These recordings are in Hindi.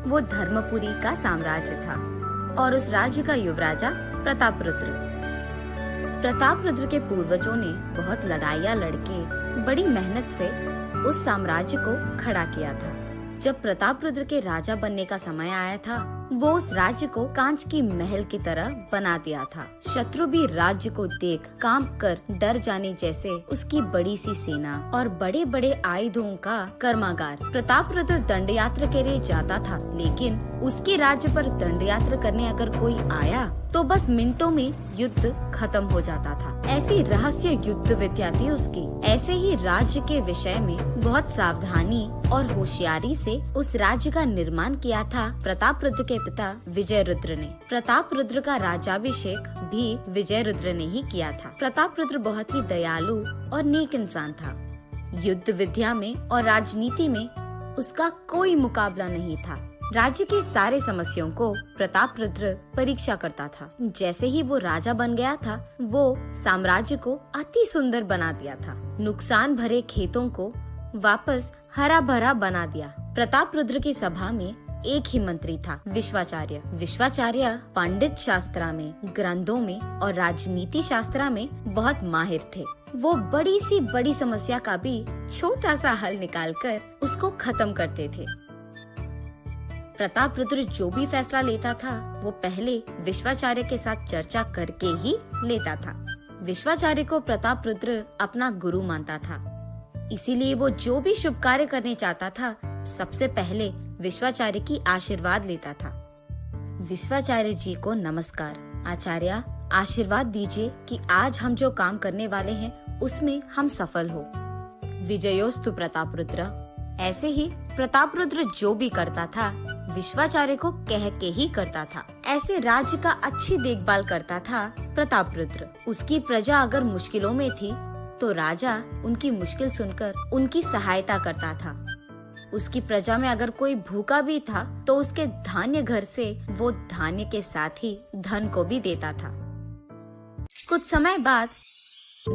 वो धर्मपुरी का साम्राज्य था और उस राज्य का युवराजा प्रतापरुद्र। प्रतापरुद्र के पूर्वजों ने बहुत लड़ाइयाँ लड़के बड़ी मेहनत से उस साम्राज्य को खड़ा किया था। जब प्रतापरुद्र के राजा बनने का समय आया था, वो उस राज्य को कांच की महल की तरह बना दिया था। शत्रु भी राज्य को देख कांप कर डर जाने जैसे उसकी बड़ी सी सेना और बड़े बड़े आयुधों का कर्मागार। प्रतापरुद्र दंड यात्रा के लिए जाता था, लेकिन उसके राज्य पर दंड यात्रा करने अगर कोई आया तो बस मिनटों में युद्ध खत्म हो जाता था। ऐसी रहस्य युद्ध विद्या थी उसकी। ऐसे ही राज्य के विषय में बहुत सावधानी और होशियारी से उस राज्य का निर्माण किया था प्रतापरुद्र के पिता विजयरुद्र ने। प्रतापरुद्र का राज्याभिषेक भी विजयरुद्र ने ही किया था। प्रतापरुद्र बहुत ही दयालु और नेक इंसान था। युद्ध विद्या में और राजनीति में उसका कोई मुकाबला नहीं था। राज्य की सारे समस्याओं को प्रतापरुद्र परीक्षा करता था। जैसे ही वो राजा बन गया था, वो साम्राज्य को अति सुंदर बना दिया था। नुकसान भरे खेतों को वापस हरा भरा बना दिया। प्रतापरुद्र की सभा में एक ही मंत्री था, विश्वाचार्य। विश्वाचार्य पंडित शास्त्रा में, ग्रंथों में और राजनीति शास्त्रा में बहुत माहिर थे। वो बड़ी सी बड़ी समस्या का भी छोटा सा हल निकालकर उसको खत्म करते थे। प्रतापरुद्र जो भी फैसला लेता था, वो पहले विश्वाचार्य के साथ चर्चा करके ही लेता था। विश्वाचार्य को प्रतापरुद्र अपना गुरु मानता था, इसीलिए वो जो भी शुभ कार्य करने चाहता था, सबसे पहले विश्वाचार्य की आशीर्वाद लेता था। विश्वाचार्य जी को नमस्कार। आचार्य, आशीर्वाद दीजिए कि आज हम जो काम करने वाले हैं उसमें हम सफल हो। विजयोस्तु प्रतापरुद्र। ऐसे ही प्रतापरुद्र जो भी करता था, विश्वाचार्य को कह के ही करता था। ऐसे राज्य का अच्छी देखभाल करता था प्रतापरुद्र। उसकी प्रजा अगर मुश्किलों में थी तो राजा उनकी मुश्किल सुनकर उनकी सहायता करता था। उसकी प्रजा में अगर कोई भूखा भी था तो उसके धान्य घर से वो धान्य के साथ ही धन को भी देता था। कुछ समय बाद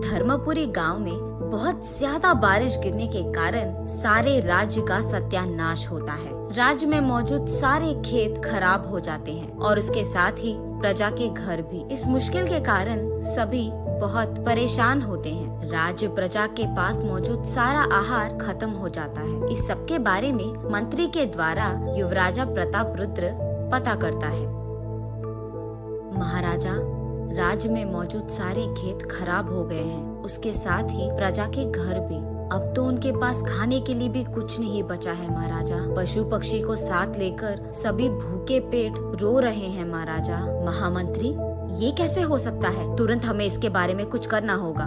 धर्मपुरी गांव में बहुत ज्यादा बारिश गिरने के कारण सारे राज्य का सत्यानाश होता है। राज्य में मौजूद सारे खेत खराब हो जाते हैं और उसके साथ ही प्रजा के घर भी। इस मुश्किल के कारण सभी बहुत परेशान होते हैं। राज्य प्रजा के पास मौजूद सारा आहार खत्म हो जाता है। इस सब के बारे में मंत्री के द्वारा युवराजा प्रतापरुद्र पता करता है। महाराजा, राज्य में मौजूद सारे खेत खराब हो गए हैं, उसके साथ ही प्रजा के घर भी। अब तो उनके पास खाने के लिए भी कुछ नहीं बचा है महाराजा। पशु पक्षी को साथ लेकर सभी भूखे पेट रो रहे हैं महाराजा। महामंत्री, ये कैसे हो सकता है? तुरंत हमें इसके बारे में कुछ करना होगा।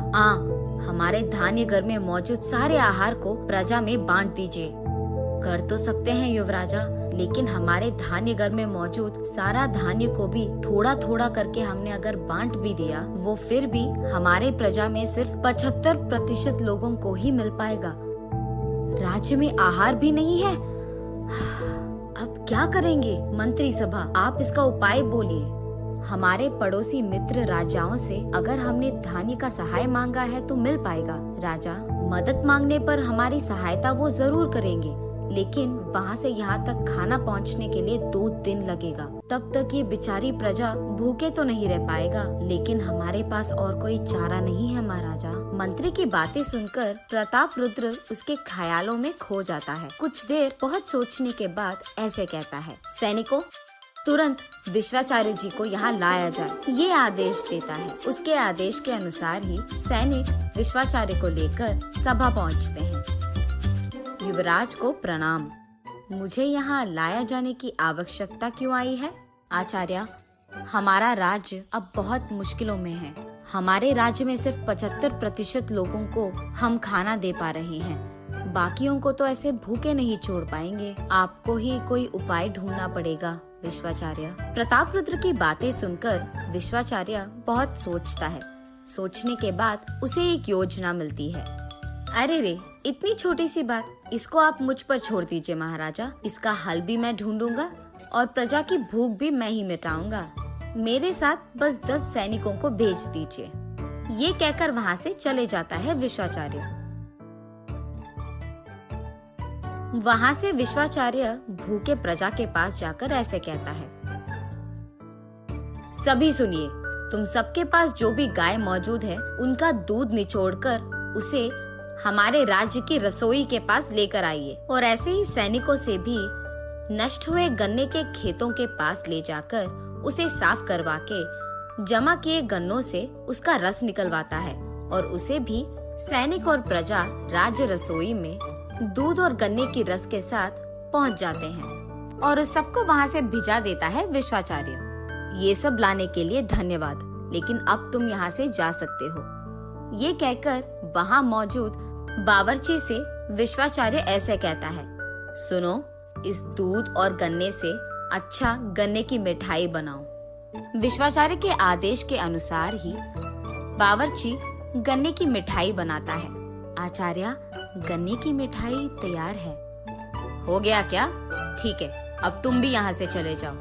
हमारे धान्य घर में मौजूद सारे आहार को प्रजा में बांट दीजिए। कर तो सकते हैं युवराजा, लेकिन हमारे धान्य घर में मौजूद सारा धान्य को भी थोड़ा थोड़ा करके हमने अगर बांट भी दिया, वो फिर भी हमारे प्रजा में सिर्फ 75% लोगों को ही मिल पाएगा। राज्य में आहार भी नहीं है। अब क्या करेंगे? मंत्री सभा, आप इसका उपाय बोलिए। हमारे पड़ोसी मित्र राजाओं से अगर हमने धान्य का सहाय मांगा है तो मिल पाएगा। राजा, मदद मांगने पर हमारी सहायता वो जरूर करेंगे, लेकिन वहाँ से यहाँ तक खाना पहुँचने के लिए 2 दिन लगेगा। तब तक ये बेचारी प्रजा भूखे तो नहीं रह पाएगा, लेकिन हमारे पास और कोई चारा नहीं है महाराजा। मंत्री की बातें सुनकर प्रतापरुद्र उसके ख्यालों में खो जाता है। कुछ देर बहुत सोचने के बाद ऐसे कहता है, सैनिकों, तुरंत विश्वाचार्य जी को यहाँ लाया जाए। ये आदेश देता है। उसके आदेश के अनुसार ही सैनिक विश्वाचार्य को लेकर सभा पहुँचते हैं। युवराज को प्रणाम। मुझे यहाँ लाया जाने की आवश्यकता क्यों आई है? आचार्य, हमारा राज्य अब बहुत मुश्किलों में है। हमारे राज्य में सिर्फ 75% लोगों को हम खाना दे पा रहे हैं। बाकियों को तो ऐसे भूखे नहीं छोड़ पाएंगे। आपको ही कोई उपाय ढूंढना पड़ेगा विश्वाचार्य। प्रतापरुद्र की बातें सुनकर विश्वाचार्य बहुत सोचता है। सोचने के बाद उसे एक योजना मिलती है। अरे रे, इतनी छोटी सी बात, इसको आप मुझ पर छोड़ दीजिए महाराजा। इसका हल भी मैं ढूंढूंगा और प्रजा की भूख भी मैं ही मिटाऊंगा। मेरे साथ बस 10 सैनिकों को भेज दीजिए। ये कहकर वहाँ से चले जाता है विश्वाचार्य। वहाँ से विश्वाचार्य भूखे प्रजा के पास जाकर ऐसे कहता है, सभी सुनिए, तुम सबके पास जो भी गाय मौजूद है उनका दूध निचोड़कर उसे हमारे राज्य की रसोई के पास लेकर आइए, और ऐसे ही सैनिकों से भी नष्ट हुए गन्ने के खेतों के पास ले जाकर उसे साफ करवा के जमा किए गन्नों से उसका रस निकलवाता है, और उसे भी सैनिक और प्रजा राज्य रसोई में दूध और गन्ने की रस के साथ पहुंच जाते हैं, और उस सबको वहां से भिजा देता है विश्वाचार्य। ये सब लाने के लिए धन्यवाद, लेकिन अब तुम यहाँ से जा सकते हो। ये कहकर वहाँ मौजूद बावर्ची से विश्वाचार्य ऐसे कहता है, सुनो, इस दूध और गन्ने से अच्छा गन्ने की मिठाई बनाओ। विश्वाचार्य के आदेश के अनुसार ही बावर्ची गन्ने की मिठाई बनाता है। आचार्य, गन्ने की मिठाई तैयार है। हो गया क्या? ठीक है, अब तुम भी यहाँ से चले जाओ।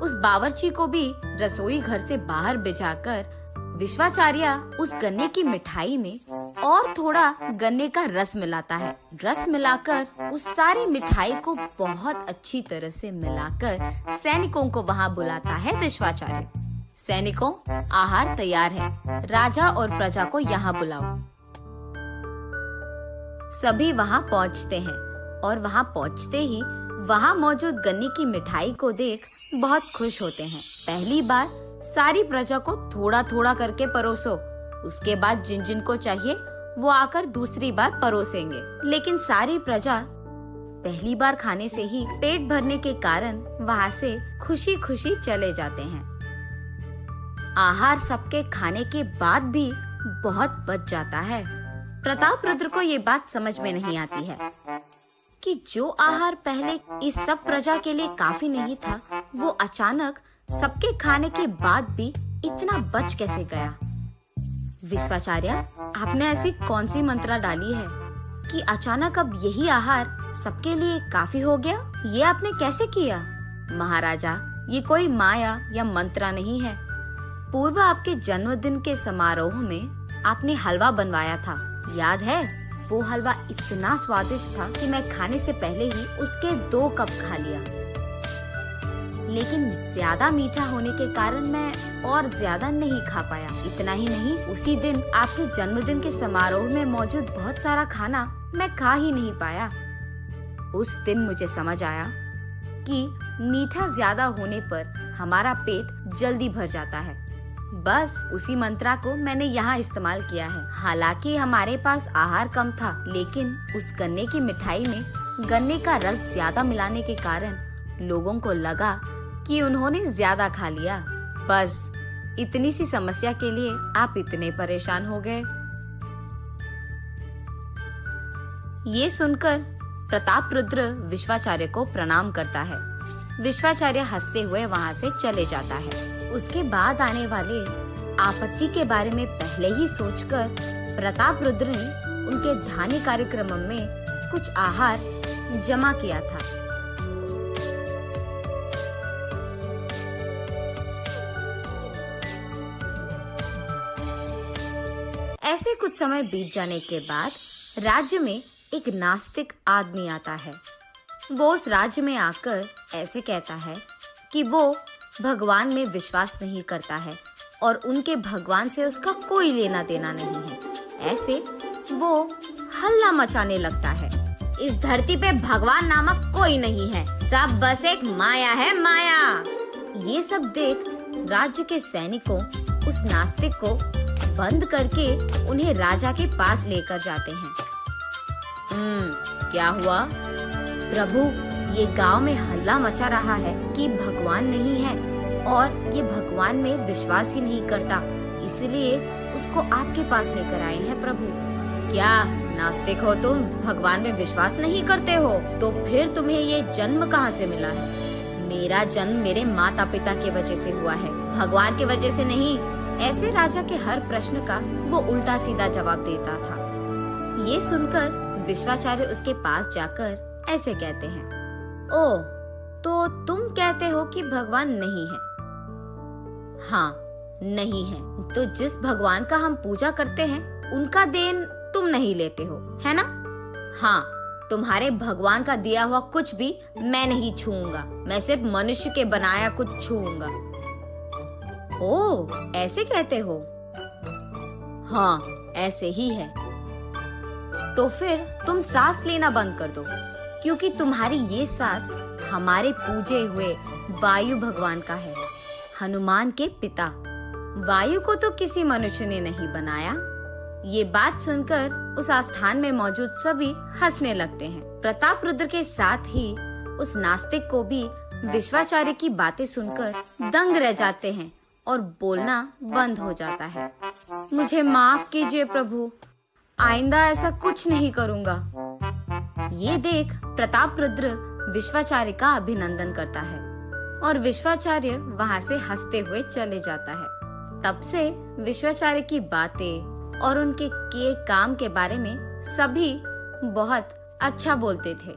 उस बावर्ची को भी रसोई घर से बाहर बिठाकर विश्वाचार्य उस गन्ने की मिठाई में और थोड़ा गन्ने का रस मिलाता है। रस मिलाकर उस सारी मिठाई को बहुत अच्छी तरह से मिलाकर सैनिकों को वहाँ बुलाता है विश्वाचार्य। सैनिकों, आहार तैयार है, राजा और प्रजा को यहाँ बुलाओ। सभी वहाँ पहुँचते हैं, और वहाँ पहुँचते ही वहाँ मौजूद गन्ने की मिठाई को देख बहुत खुश होते हैं। पहली बार सारी प्रजा को थोड़ा थोड़ा करके परोसो, उसके बाद जिन जिन को चाहिए वो आकर दूसरी बार परोसेंगे। लेकिन सारी प्रजा पहली बार खाने से ही पेट भरने के कारण वहाँ से खुशी खुशी चले जाते हैं। आहार सबके खाने के बाद भी बहुत बच जाता है। प्रतापरुद्र को ये बात समझ में नहीं आती है कि जो आहार पहले इस सब प्रजा के लिए काफी नहीं था, वो अचानक सबके खाने के बाद भी इतना बच कैसे गया। विश्वाचार्य, आपने ऐसी कौन सी मंत्रा डाली है कि अचानक अब यही आहार सबके लिए काफी हो गया? ये आपने कैसे किया? महाराजा, ये कोई माया या मंत्रा नहीं है। पूर्व आपके जन्मदिन के समारोह में आपने हलवा बनवाया था, याद है? वो हलवा इतना स्वादिष्ट था कि मैं खाने से पहले ही उसके 2 कप खा लिया, लेकिन ज्यादा मीठा होने के कारण मैं और ज्यादा नहीं खा पाया। इतना ही नहीं, उसी दिन आपके जन्मदिन के समारोह में मौजूद बहुत सारा खाना मैं खा ही नहीं पाया। उस दिन मुझे समझ आया कि मीठा ज्यादा होने पर हमारा पेट जल्दी भर जाता है। बस उसी मंत्रा को मैंने यहाँ इस्तेमाल किया है। हालांकि हमारे पास आहार कम था, लेकिन उस गन्ने की मिठाई में गन्ने का रस ज्यादा मिलाने के कारण लोगों को लगा कि उन्होंने ज्यादा खा लिया। बस इतनी सी समस्या के लिए आप इतने परेशान हो गए। ये सुनकर प्रतापरुद्र विश्वाचार्य को प्रणाम करता है। विश्वाचार्य हंसते हुए वहाँ से चले जाता है। उसके बाद आने वाले आपत्ति के बारे में पहले ही सोचकर प्रतापरुद्र ने उनके धान्य कार्यक्रम में कुछ आहार जमा किया था। ऐसे कुछ समय बीत जाने के बाद राज्य में एक नास्तिक आदमी आता है। वो उस राज्य में आकर ऐसे कहता है कि वो भगवान में विश्वास नहीं करता है और उनके भगवान से उसका कोई लेना देना नहीं है। ऐसे वो हल्ला मचाने लगता है, इस धरती पे भगवान नामक कोई नहीं है, सब बस एक माया है, माया। ये सब देख राज्य के सैनिकों उस नास्तिक को बंद करके उन्हें राजा के पास लेकर जाते हैं। क्या हुआ? प्रभु, ये गांव में हल्ला मचा रहा है कि भगवान नहीं है और ये भगवान में विश्वास ही नहीं करता, इसलिए उसको आपके पास लेकर आए हैं प्रभु। क्या नास्तिक हो तुम? भगवान में विश्वास नहीं करते हो? तो फिर तुम्हें ये जन्म कहाँ से मिला है? मेरा जन्म मेरे माता पिता की वजह से हुआ है, भगवान की वजह से नहीं। ऐसे राजा के हर प्रश्न का वो उल्टा सीधा जवाब देता था। ये सुनकर विश्वाचार्य उसके पास जाकर ऐसे कहते हैं, ओ, तो तुम कहते हो कि भगवान नहीं है? हाँ, नहीं है। तो जिस भगवान का हम पूजा करते हैं उनका देन तुम नहीं लेते हो, है ना? हाँ, तुम्हारे भगवान का दिया हुआ कुछ भी मैं नहीं छूऊंगा। मैं सिर्फ मनुष्य के बनाया कुछ छूऊंगा। ओह, ऐसे कहते हो? हाँ, ऐसे ही है। तो फिर तुम सांस लेना बंद कर दो, क्योंकि तुम्हारी ये सांस हमारे पूजे हुए वायु भगवान का है, हनुमान के पिता। वायु को तो किसी मनुष्य ने नहीं बनाया। ये बात सुनकर उस आस्थान में मौजूद सभी हंसने लगते हैं। प्रताप रुद्र के साथ ही उस नास्तिक को भी विश्वाचार्य की बातें सुनकर दंग रह जाते हैं और बोलना बंद हो जाता है। मुझे माफ कीजिए प्रभु, आइंदा ऐसा कुछ नहीं करूंगा। ये देख प्रताप रुद्र विश्वाचार्य का अभिनंदन करता है और विश्वाचार्य वहां से हंसते हुए चले जाता है। तब से विश्वाचार्य की बातें और उनके किए काम के बारे में सभी बहुत अच्छा बोलते थे।